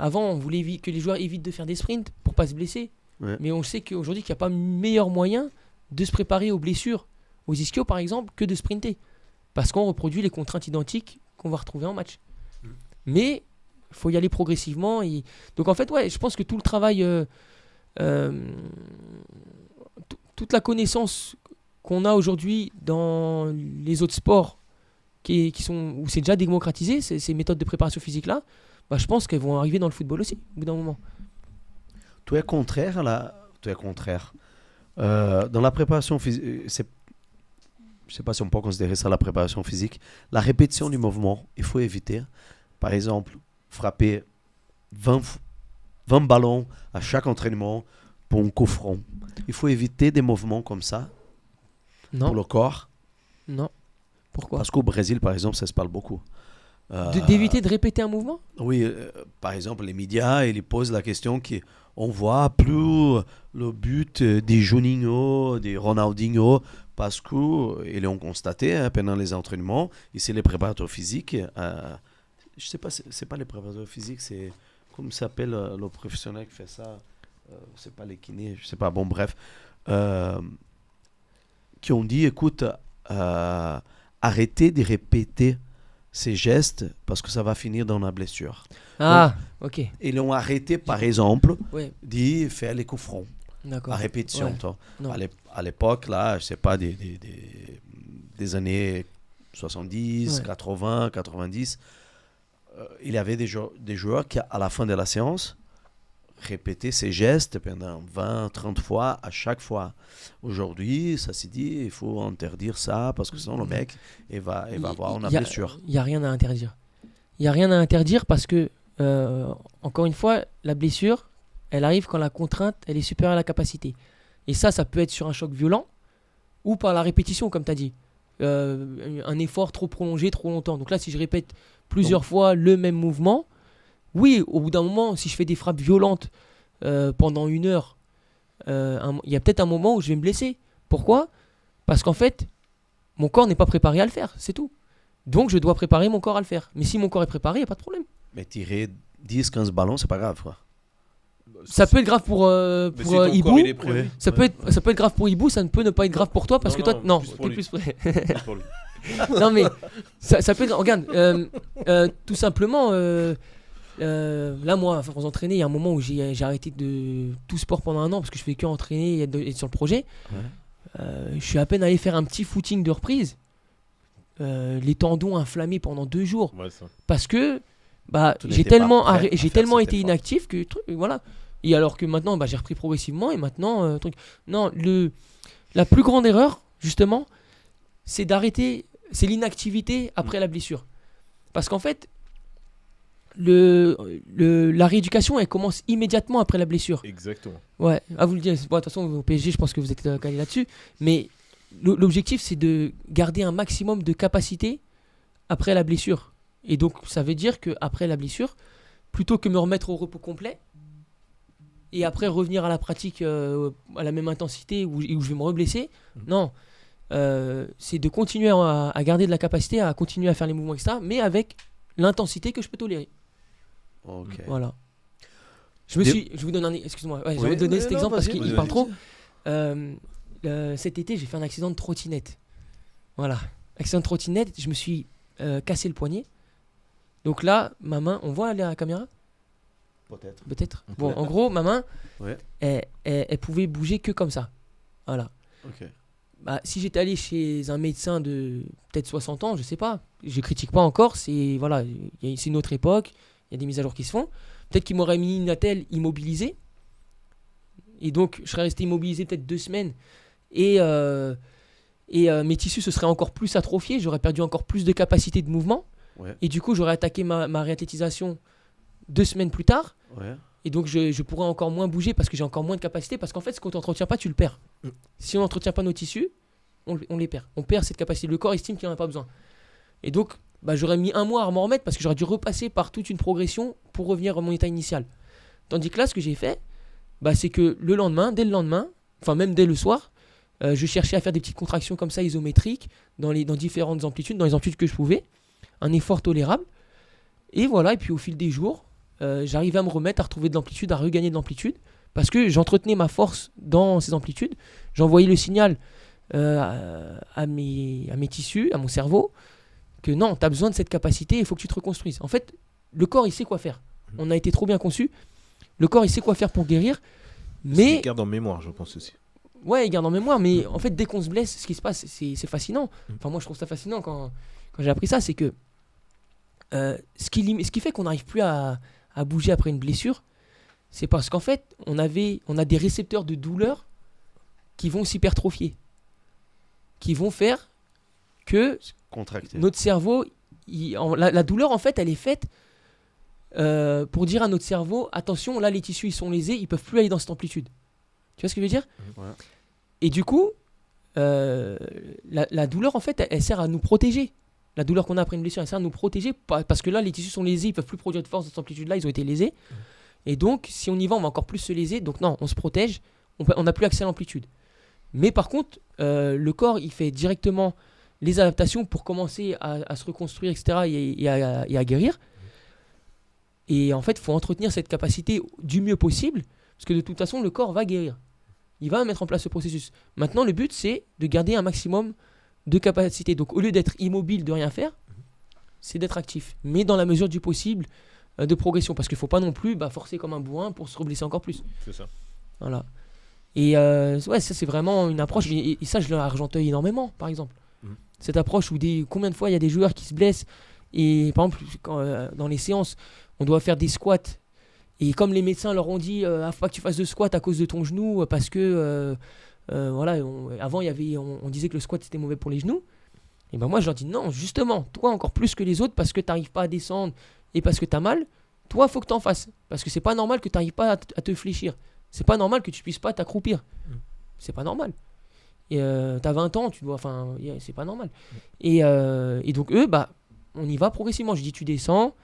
Avant, on voulait que les joueurs évitent de faire des sprints pour pas se blesser. Ouais. Mais on sait qu'aujourd'hui, qu'il n'y a pas meilleur moyen de se préparer aux blessures, aux ischios par exemple, que de sprinter. Parce qu'on reproduit les contraintes identiques qu'on va retrouver en match. Mais il faut y aller progressivement. Donc en fait, ouais, je pense que tout le travail, toute la connaissance qu'on a aujourd'hui dans les autres sports qui sont, où c'est déjà démocratisé, ces méthodes de préparation physique-là, bah, je pense qu'elles vont arriver dans le football aussi, au bout d'un moment. Tu es contraire dans la préparation physique, je ne sais pas si on peut considérer ça la préparation physique. La répétition du mouvement, il faut éviter. Par exemple, frapper 20 ballons à chaque entraînement pour un coup franc. Il faut éviter des mouvements comme ça pour le corps. Non. Pourquoi ? Parce qu'au Brésil, par exemple, ça se parle beaucoup. D'éviter de répéter un mouvement ? Oui, par exemple, les médias, ils posent la question qu'on voit plus le but des Juninho, des Ronaldinho, parce qu'ils l'ont constaté pendant les entraînements, et c'est les préparateurs physiques. Je ne sais pas, c'est pas les préparateurs physiques, c'est comment s'appelle le professionnel qui fait ça, c'est pas les kinés, je ne sais pas, bon bref, qui ont dit, écoute, arrêtez de répéter ces gestes parce que ça va finir dans la blessure. Ah, donc, ok. Ils l'ont arrêté, par exemple, Ouais. d'y faire les coups francs. D'accord. À répétition. Ouais. À l'époque, là, je sais pas, des années 70, 80, 90, il y avait des joueurs qui, à la fin de la séance, répétaient ces gestes pendant 20, 30 fois à chaque fois. Aujourd'hui, ça s'est dit, il faut interdire ça parce que sinon le mec il va avoir une blessure. Il n'y a rien à interdire. Il n'y a rien à interdire parce que, encore une fois, la blessure, elle arrive quand la contrainte, elle est supérieure à la capacité. Et ça peut être sur un choc violent ou par la répétition, comme tu as dit. Un effort trop prolongé, trop longtemps. Donc là, si je répète plusieurs fois le même mouvement, oui, au bout d'un moment, si je fais des frappes violentes pendant 1 heure, il y a peut-être un moment où je vais me blesser. Pourquoi ? Parce qu'en fait, mon corps n'est pas préparé à le faire, c'est tout. Donc je dois préparer mon corps à le faire. Mais si mon corps est préparé, il n'y a pas de problème. Mais tirer 10-15 ballons, c'est pas grave, quoi. Ça peut être grave pour Ibou. Ouais. Ça peut être grave pour Ibou, ça ne peut ne pas être grave pour toi parce que toi, non, plus pour t'es lui. plus près. Plus pour lui. Non mais ça peut être, regarde, tout simplement, là moi, à force d'entraîner, il y a un moment où j'ai arrêté de tout sport pendant 1 an parce que je fais que entraîner et être sur le projet. Je suis à peine allé faire un petit footing de reprise. Les tendons inflammés pendant 2 jours Ouais, ça. parce que Tu j'ai n'étais pas tellement, prêt à j'ai faire tellement cet été effort. inactif que voilà. Et alors que maintenant, j'ai repris progressivement et maintenant, non, la plus grande erreur, justement, c'est d'arrêter, c'est l'inactivité après la blessure. Parce qu'en fait, la rééducation, elle commence immédiatement après la blessure. Exactement. Ouais, à vous le dire. Bon, de toute façon, au PSG, je pense que vous êtes calé là-dessus. Mais l'objectif, c'est de garder un maximum de capacité après la blessure. Et donc, ça veut dire qu'après la blessure, plutôt que me remettre au repos complet et après revenir à la pratique à la même intensité où je vais me reblesser, non. C'est de continuer à garder de la capacité, à continuer à faire les mouvements, etc. Mais avec l'intensité que je peux tolérer. Ok. Voilà. Je vous donne excuse-moi. Ouais, je vais vous donner cet exemple parce qu'il parle trop. Cet été, j'ai fait un accident de trottinette. Voilà. Accident de trottinette, je me suis cassé le poignet. Donc là, ma main, on voit la caméra ? Peut-être. Bon, en gros, ma main, elle pouvait bouger que comme ça. Voilà. Ok. Si j'étais allé chez un médecin de peut-être 60 ans, je sais pas, je critique pas encore, c'est une autre époque, il y a des mises à jour qui se font. Peut-être qu'il m'aurait mis une attelle immobilisée. Et donc, je serais resté immobilisé peut-être 2 semaines. Et mes tissus se seraient encore plus atrophiés, j'aurais perdu encore plus de capacité de mouvement. Ouais. Et du coup, j'aurais attaqué ma réathlétisation 2 semaines plus tard. Ouais. Et donc, je pourrais encore moins bouger parce que j'ai encore moins de capacité. Parce qu'en fait, ce qu'on n'entretient pas, tu le perds. Si on n'entretient pas nos tissus, on les perd. On perd cette capacité. Le corps estime qu'il n'en a pas besoin. Et donc, j'aurais mis 1 mois à m'en remettre parce que j'aurais dû repasser par toute une progression pour revenir à mon état initial. Tandis que là, ce que j'ai fait, c'est que dès le lendemain, enfin même dès le soir, je cherchais à faire des petites contractions comme ça, isométriques, dans différentes amplitudes, dans les amplitudes que je pouvais. Un effort tolérable. Et voilà, et puis au fil des jours, j'arrivais à me remettre, à retrouver de l'amplitude, à regagner de l'amplitude, parce que j'entretenais ma force dans ces amplitudes, j'envoyais le signal à mes tissus, à mon cerveau, que non, tu as besoin de cette capacité, il faut que tu te reconstruises. En fait, le corps, il sait quoi faire. On a été trop bien conçu. Le corps, il sait quoi faire pour guérir, mais... Il garde en mémoire, je pense aussi. Ouais, il garde en mémoire, mais en fait, dès qu'on se blesse, ce qui se passe, c'est fascinant. Enfin, moi, je trouve ça fascinant quand j'ai appris ça, c'est que ce qui fait qu'on n'arrive plus à bouger après une blessure, c'est parce qu'en fait, on a des récepteurs de douleur qui vont s'hypertrophier, qui vont faire que Contracté. notre cerveau, la douleur, en fait, elle est faite pour dire à notre cerveau, attention, là, les tissus, ils sont lésés, ils peuvent plus aller dans cette amplitude. Tu vois ce que je veux dire ? Ouais. Et du coup, la douleur, en fait, elle sert à nous protéger. La douleur qu'on a après une blessure, elle sert à nous protéger parce que là, les tissus sont lésés, ils peuvent plus produire de force dans cette amplitude-là, ils ont été lésés. Et donc, si on y va, on va encore plus se léser. Donc non, on se protège, on n'a plus accès à l'amplitude. Mais par contre, le corps, il fait directement les adaptations pour commencer à se reconstruire, etc. et à guérir. Et en fait, il faut entretenir cette capacité du mieux possible, parce que de toute façon, le corps va guérir. Il va mettre en place ce processus. Maintenant, le but, c'est de garder un maximum de capacité. Donc, au lieu d'être immobile, de rien faire, c'est d'être actif. Mais dans la mesure du possible de progression. Parce qu'il ne faut pas non plus forcer comme un bourrin pour se reblesser encore plus. C'est ça. Voilà. Et ouais, ça, c'est vraiment une approche. Et ça, je l'Argenteuil énormément, par exemple. Cette approche où combien de fois il y a des joueurs qui se blessent. Et par exemple, dans les séances, on doit faire des squats. Et comme les médecins leur ont dit, il ne faut pas que tu fasses de squat à cause de ton genou, parce que voilà, avant on disait que le squat c'était mauvais pour les genoux. Et ben moi je leur dis non, justement, toi encore plus que les autres, parce que tu n'arrives pas à descendre et parce que tu as mal, toi il faut que tu en fasses. Parce que c'est pas normal que tu n'arrives pas à te fléchir. C'est pas normal que tu puisses pas t'accroupir. C'est pas normal. Et t'as 20 ans, c'est pas normal. Et donc eux, on y va progressivement. Je dis tu descends.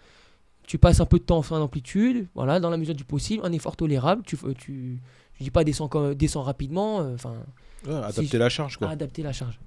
Tu passes un peu de temps en fin d'amplitude, voilà, dans la mesure du possible, un effort tolérable. Je dis pas descends rapidement. Adapter la charge, quoi. Adapter la charge.